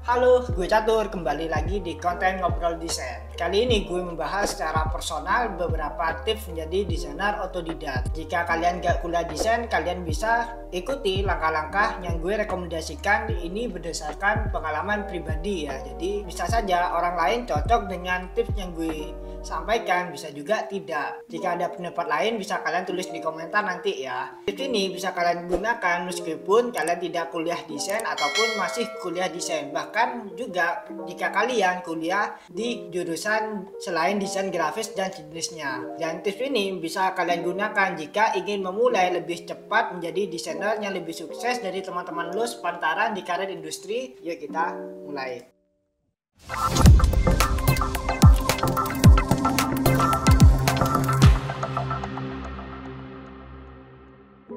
Halo, gue Catur, kembali lagi di konten Ngobrol Desain. Kali ini gue membahas secara personal beberapa tips menjadi desainer otodidak. Jika kalian gak kuliah desain, kalian bisa ikuti langkah-langkah yang gue rekomendasikan. Ini berdasarkan pengalaman pribadi ya. Jadi bisa saja orang lain cocok dengan tips yang gue sampaikan, bisa juga tidak. Jika ada pendapat lain bisa kalian tulis di komentar nanti ya. Tips ini bisa kalian gunakan meskipun kalian tidak kuliah desain ataupun masih kuliah desain. Bahkan juga jika kalian kuliah di jurusan selain desain grafis dan jenisnya. Dan tips ini bisa kalian gunakan jika ingin memulai lebih cepat menjadi desainer yang lebih sukses dari teman-teman lu sepantaran di karir industri. Yuk kita mulai.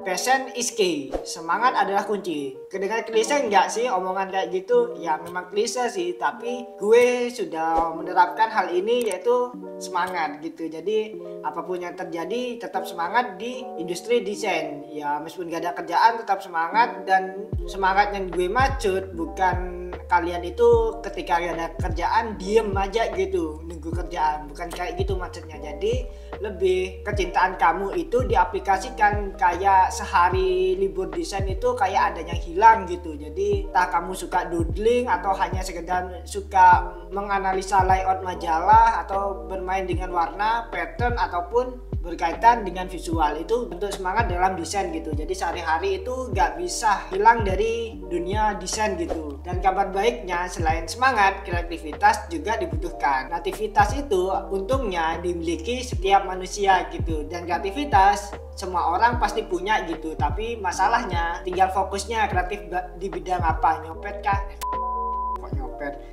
Passion is key. Semangat adalah kunci. Kedengar klise enggak sih omongan kayak gitu? Ya memang klise sih, tapi gue sudah menerapkan hal ini yaitu semangat gitu. Jadi apapun yang terjadi tetap semangat di industri desain. Ya meskipun gak ada kerjaan tetap semangat, dan semangat yang gue maksud bukan kalian itu ketika ada kerjaan diem aja gitu nunggu kerjaan, bukan kayak gitu maksudnya. Jadi lebih kecintaan kamu itu diaplikasikan, kayak sehari libur desain itu kayak ada yang hilang gitu. Jadi entah kamu suka doodling atau hanya sekedar suka menganalisa layout majalah atau bermain dengan warna, pattern ataupun berkaitan dengan visual, itu bentuk semangat dalam desain gitu. Jadi sehari-hari itu gak bisa hilang dari dunia desain gitu. Dan kabar baiknya selain semangat, kreativitas juga dibutuhkan. Kreativitas itu untungnya dimiliki setiap manusia gitu. Dan kreativitas semua orang pasti punya gitu. Tapi masalahnya tinggal fokusnya kreatif di bidang apa. Nyopet kah?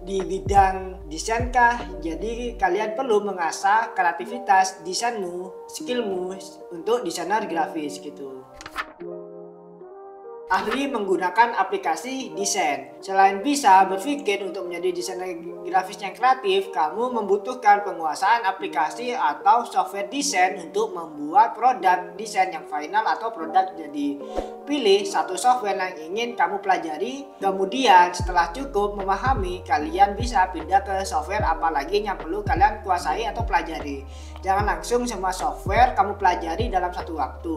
Di bidang desain kah? Jadi kalian perlu mengasah kreativitas desainmu, skillmu untuk desainer grafis gitu. Ahli menggunakan aplikasi desain. Selain bisa berpikir untuk menjadi desainer grafis yang kreatif, kamu membutuhkan penguasaan aplikasi atau software desain untuk membuat produk desain yang final atau produk jadi. Pilih satu software yang ingin kamu pelajari, kemudian setelah cukup memahami, kalian bisa pindah ke software apa lagi yang perlu kalian kuasai atau pelajari. Jangan langsung semua software kamu pelajari dalam satu waktu.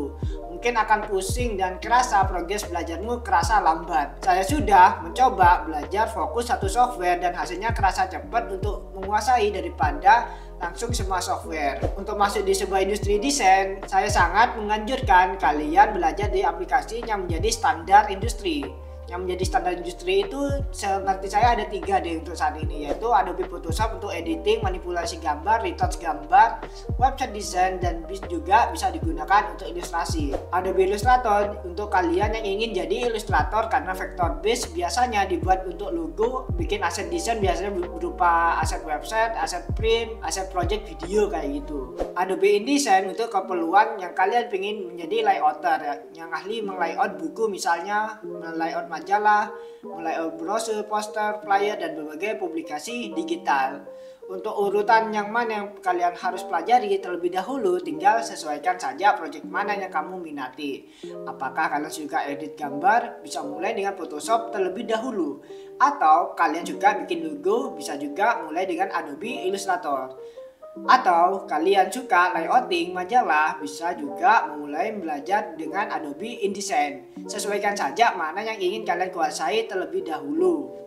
Mungkin akan pusing dan kerasa progres belajarmu kerasa lambat. Saya sudah mencoba belajar fokus satu software dan hasilnya kerasa cepat untuk menguasai daripada langsung semua software. Untuk masuk di sebuah industri desain, saya sangat menganjurkan kalian belajar di aplikasi yang menjadi standar industri. Yang menjadi standar industri itu seperti saya ada 3 deh untuk saat ini, yaitu Adobe Photoshop untuk editing, manipulasi gambar, retouch gambar, website design, dan juga bisa digunakan untuk ilustrasi. Adobe Illustrator untuk kalian yang ingin jadi ilustrator, karena vector base biasanya dibuat untuk logo, bikin aset desain biasanya berupa aset website, aset print, aset project video kayak gitu. Adobe InDesign untuk keperluan yang kalian ingin menjadi layouter, yang ahli meng-layout buku misalnya, meng-layout majalah, mulai brosur, poster, flyer, dan berbagai publikasi digital. Untuk urutan yang mana yang kalian harus pelajari terlebih dahulu, tinggal sesuaikan saja project mana yang kamu minati. Apakah kalian suka edit gambar, bisa mulai dengan Photoshop terlebih dahulu. Atau kalian juga bikin logo, bisa juga mulai dengan Adobe Illustrator. Atau kalian suka layouting majalah, bisa juga memulai belajar dengan Adobe InDesign. Sesuaikan saja mana yang ingin kalian kuasai terlebih dahulu.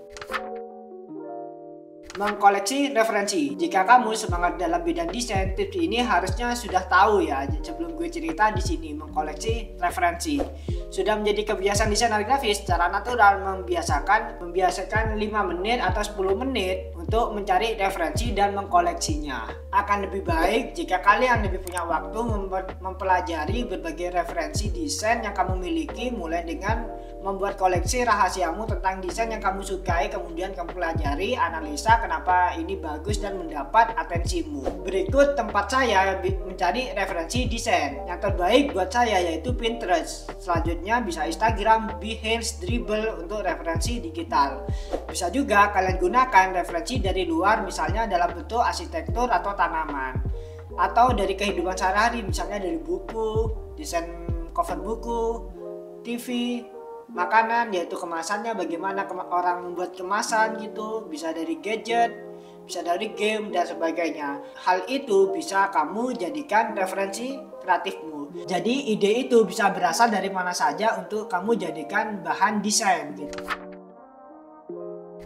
Mengkoleksi referensi. Jika kamu semangat dalam bidang desain, tips ini harusnya sudah tahu ya. Sebelum gue cerita di sini, mengkoleksi referensi sudah menjadi kebiasaan desainer grafis secara natural. Membiasakan 5 menit atau 10 menit untuk mencari referensi dan mengkoleksinya. Akan lebih baik jika kalian lebih punya waktu mempelajari berbagai referensi desain yang kamu miliki, mulai dengan membuat koleksi rahasiamu tentang desain yang kamu sukai, kemudian kamu pelajari, analisa kenapa ini bagus dan mendapat atensimu. Berikut tempat saya mencari referensi desain. Yang terbaik buat saya yaitu Pinterest. Selanjutnya bisa Instagram, Behance, Dribbble untuk referensi digital. Bisa juga kalian gunakan referensi dari luar, misalnya dalam bentuk arsitektur atau tanaman, atau dari kehidupan sehari-hari, misalnya dari buku, desain cover buku, TV, makanan, yaitu kemasannya, bagaimana orang membuat kemasan gitu, bisa dari gadget, bisa dari game dan sebagainya. Hal itu bisa kamu jadikan referensi kreatifmu. Jadi ide itu bisa berasal dari mana saja untuk kamu jadikan bahan desain gitu.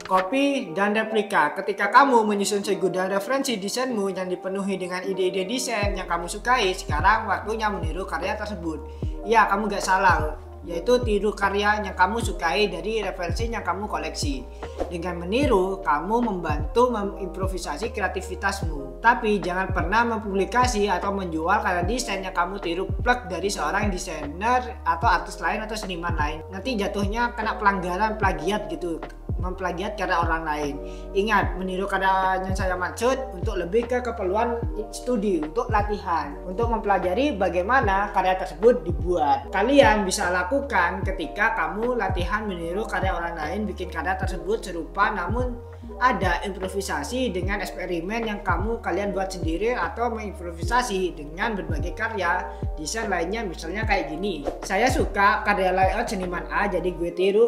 Copy dan replika. Ketika kamu menyusun segudan referensi desainmu yang dipenuhi dengan ide-ide desain yang kamu sukai, sekarang waktunya meniru karya tersebut. Ya, kamu gak salah, yaitu tiru karya yang kamu sukai dari referensi yang kamu koleksi. Dengan meniru, kamu membantu mengimprovisasi kreativitasmu. Tapi jangan pernah mempublikasi atau menjual karya desain yang kamu tiru plek dari seorang desainer atau artis lain atau seniman lain. Nanti jatuhnya kena pelanggaran plagiat gitu, memplagiat karya orang lain. Ingat, meniru karya yang saya maksud untuk lebih ke keperluan studi, untuk latihan, untuk mempelajari bagaimana karya tersebut dibuat. Kalian bisa lakukan ketika kamu latihan meniru karya orang lain, bikin karya tersebut serupa namun ada improvisasi dengan eksperimen yang kalian buat sendiri, atau mengimprovisasi dengan berbagai karya desain lainnya. Misalnya kayak gini, saya suka karya layout seniman A, jadi gue tiru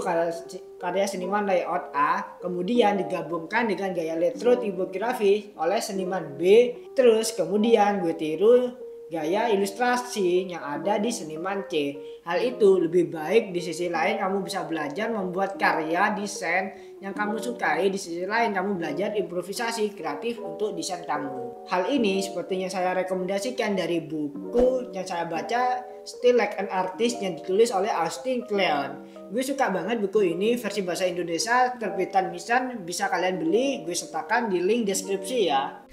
karya seniman layout A, kemudian digabungkan dengan gaya retro tipografi oleh seniman B, terus kemudian gue tiru gaya ilustrasi yang ada di seniman C. Hal itu lebih baik. Di sisi lain kamu bisa belajar membuat karya desain yang kamu sukai, di sisi lain kamu belajar improvisasi kreatif untuk desain kamu. Hal ini sepertinya saya rekomendasikan dari buku yang saya baca, Still Like an Artist, yang ditulis oleh Austin Kleon. Gue suka banget buku ini, versi bahasa Indonesia terbitan Misan, bisa kalian beli, gue sertakan di link deskripsi ya.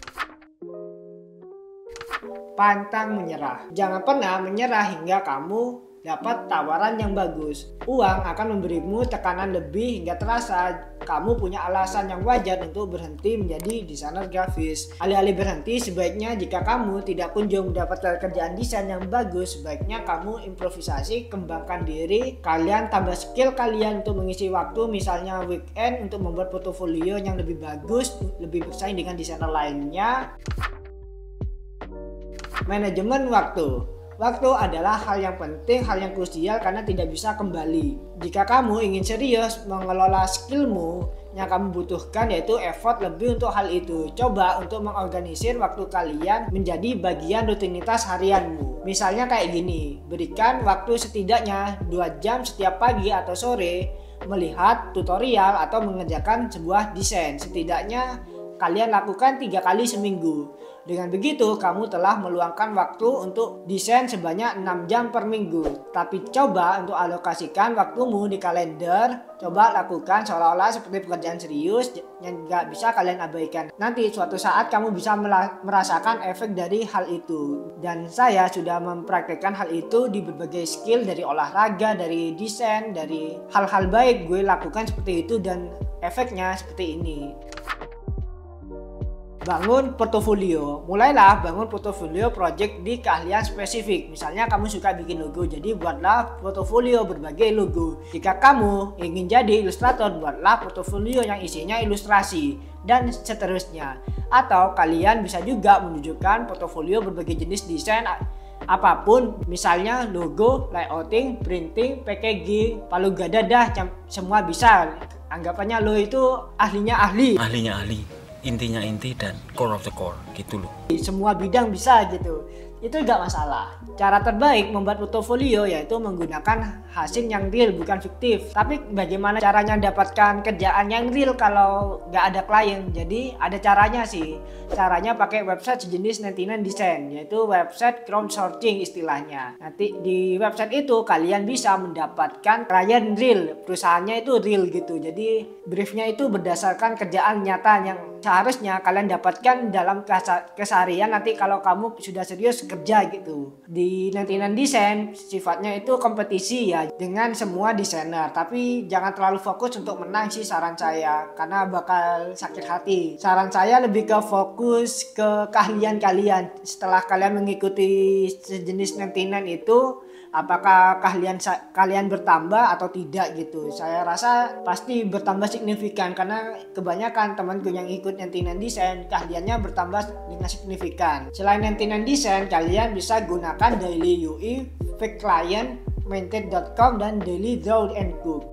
Pantang menyerah. Jangan pernah menyerah hingga kamu dapat tawaran yang bagus. Uang akan memberimu tekanan lebih hingga terasa kamu punya alasan yang wajar untuk berhenti menjadi desainer grafis. Alih-alih berhenti, sebaiknya jika kamu tidak kunjung mendapatkan kerjaan desain yang bagus, sebaiknya kamu improvisasi, kembangkan diri, kalian tambah skill kalian untuk mengisi waktu, misalnya weekend untuk membuat portofolio yang lebih bagus, lebih bersaing dengan desainer lainnya. Manajemen waktu. Waktu adalah hal yang penting, hal yang krusial karena tidak bisa kembali. Jika kamu ingin serius mengelola skillmu, yang kamu butuhkan yaitu effort lebih untuk hal itu. Coba untuk mengorganisir waktu kalian menjadi bagian rutinitas harianmu. Misalnya kayak gini, berikan waktu setidaknya 2 jam setiap pagi atau sore melihat tutorial atau mengerjakan sebuah desain. Setidaknya kalian lakukan 3 kali seminggu. Dengan begitu, kamu telah meluangkan waktu untuk desain sebanyak 6 jam per minggu. Tapi coba untuk alokasikan waktumu di kalender. Coba lakukan seolah-olah seperti pekerjaan serius yang gak bisa kalian abaikan. Nanti suatu saat kamu bisa merasakan efek dari hal itu. Dan saya sudah mempraktekkan hal itu di berbagai skill, dari olahraga, dari desain, dari hal-hal baik gue lakukan seperti itu dan efeknya seperti ini. Bangun portofolio. Mulailah bangun portofolio project di keahlian spesifik. Misalnya kamu suka bikin logo, jadi buatlah portofolio berbagai logo. Jika kamu ingin jadi ilustrator, buatlah portofolio yang isinya ilustrasi, dan seterusnya. Atau kalian bisa juga menunjukkan portofolio berbagai jenis desain apapun, misalnya logo, layouting, printing, packaging, palu gada, semua bisa. Anggapannya lo itu ahlinya ahli. Intinya inti dan core of the core gitu loh. Semua bidang bisa gitu. Itu gak masalah. Cara terbaik membuat portofolio yaitu menggunakan hasil yang real, bukan fiktif. Tapi bagaimana caranya dapatkan kerjaan yang real kalau gak ada klien? Jadi ada caranya sih. Caranya pakai website sejenis 99 Design, yaitu website crowdsourcing istilahnya. Nanti di website itu kalian bisa mendapatkan klien real, perusahaannya itu real gitu. Jadi briefnya itu berdasarkan kerjaan nyata yang seharusnya kalian dapatkan dalam keseharian nanti kalau kamu sudah serius kerja gitu. Di 99 Design sifatnya itu kompetisi ya dengan semua desainer, tapi jangan terlalu fokus untuk menang sih saran saya, karena bakal sakit hati. Saran saya lebih ke fokus ke keahlian kalian. Setelah kalian mengikuti sejenis 99 itu, apakah kalian bertambah atau tidak gitu. Saya rasa pasti bertambah signifikan, karena kebanyakan temanku yang ikut 99 Design keahliannya bertambah dengan signifikan. Selain 99 Design, kalian bisa gunakan Daily UI, Fake Client, Minted.com, dan Daily Draw and Cook.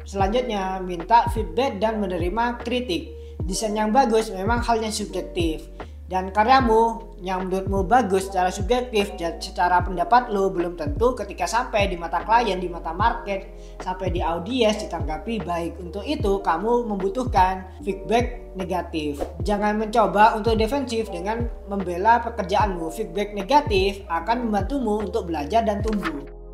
Selanjutnya, minta feedback dan menerima kritik. Desain yang bagus memang hal yang subjektif, dan karyamu yang menurutmu bagus secara subjektif dan secara pendapat lo belum tentu ketika sampai di mata klien, di mata market, sampai di audiens ditanggapi baik. Untuk itu kamu membutuhkan feedback negatif. Jangan mencoba untuk defensif dengan membela pekerjaanmu. Feedback negatif akan membantumu untuk belajar dan tumbuh.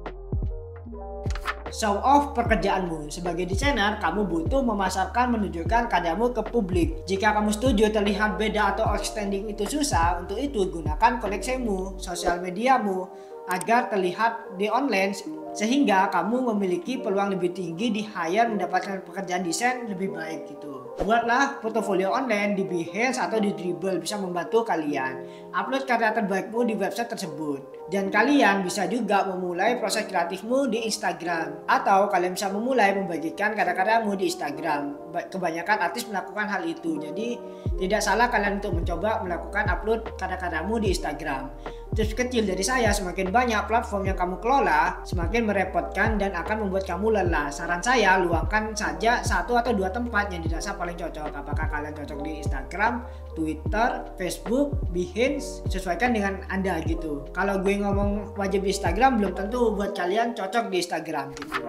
Show off pekerjaanmu. Sebagai desainer, kamu butuh memasarkan, menunjukkan karyamu ke publik. Jika kamu setuju terlihat beda atau outstanding itu susah, untuk itu gunakan koneksimu, sosial mediamu, agar terlihat di online, sehingga kamu memiliki peluang lebih tinggi di hire mendapatkan pekerjaan desain lebih baik gitu. Buatlah portofolio online di Behance atau di Dribbble, bisa membantu kalian. Upload karya terbaikmu di website tersebut. Dan kalian bisa juga memulai proses kreatifmu di Instagram, atau kalian bisa memulai membagikan karya-karyamu di Instagram. Kebanyakan artis melakukan hal itu, jadi tidak salah kalian untuk mencoba melakukan upload karya-karyamu di Instagram. Tips kecil dari saya, semakin banyak platform yang kamu kelola, semakin merepotkan dan akan membuat kamu lelah. Saran saya, luangkan saja 1 atau 2 tempat yang dirasa paling cocok. Apakah kalian cocok di Instagram, Twitter, Facebook, Behance, sesuaikan dengan Anda gitu. Kalau gue ngomong wajib di Instagram, belum tentu buat kalian cocok di Instagram gitu.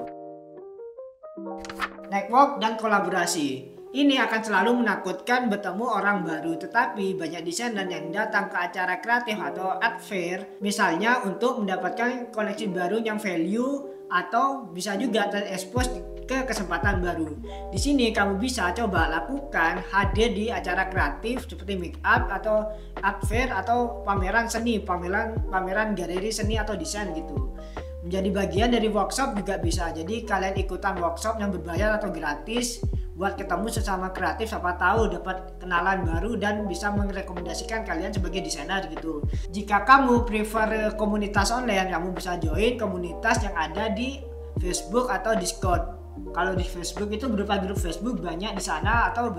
Network dan kolaborasi. Ini akan selalu menakutkan bertemu orang baru, tetapi banyak desainer yang datang ke acara kreatif atau art fair, misalnya untuk mendapatkan koleksi baru yang value, atau bisa juga terekspos ke kesempatan baru. Di sini kamu bisa coba lakukan hadir di acara kreatif seperti make up atau art fair atau pameran seni, pameran galeri seni atau desain gitu. Menjadi bagian dari workshop juga bisa. Jadi kalian ikutan workshop yang berbayar atau gratis buat ketemu sesama kreatif, siapa tahu dapat kenalan baru dan bisa merekomendasikan kalian sebagai desainer gitu. Jika kamu prefer komunitas online, kamu bisa join komunitas yang ada di Facebook atau Discord. Kalau di Facebook itu berupa grup Facebook banyak di sana, atau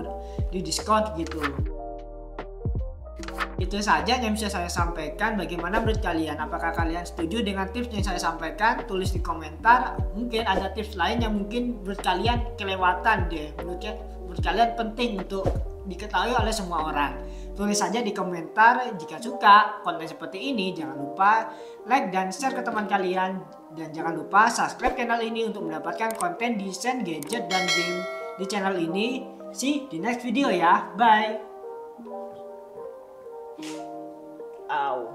di Discord gitu. Itu saja yang bisa saya sampaikan. Bagaimana menurut kalian? Apakah kalian setuju dengan tips yang saya sampaikan? Tulis di komentar. Mungkin ada tips lain yang mungkin menurut kalian kelewatan deh. Menurut kalian penting untuk diketahui oleh semua orang. Tulis saja di komentar. Jika suka konten seperti ini, jangan lupa like dan share ke teman kalian. Dan jangan lupa subscribe channel ini untuk mendapatkan konten desain, gadget, dan game di channel ini. See you di next video ya. Bye. Ow.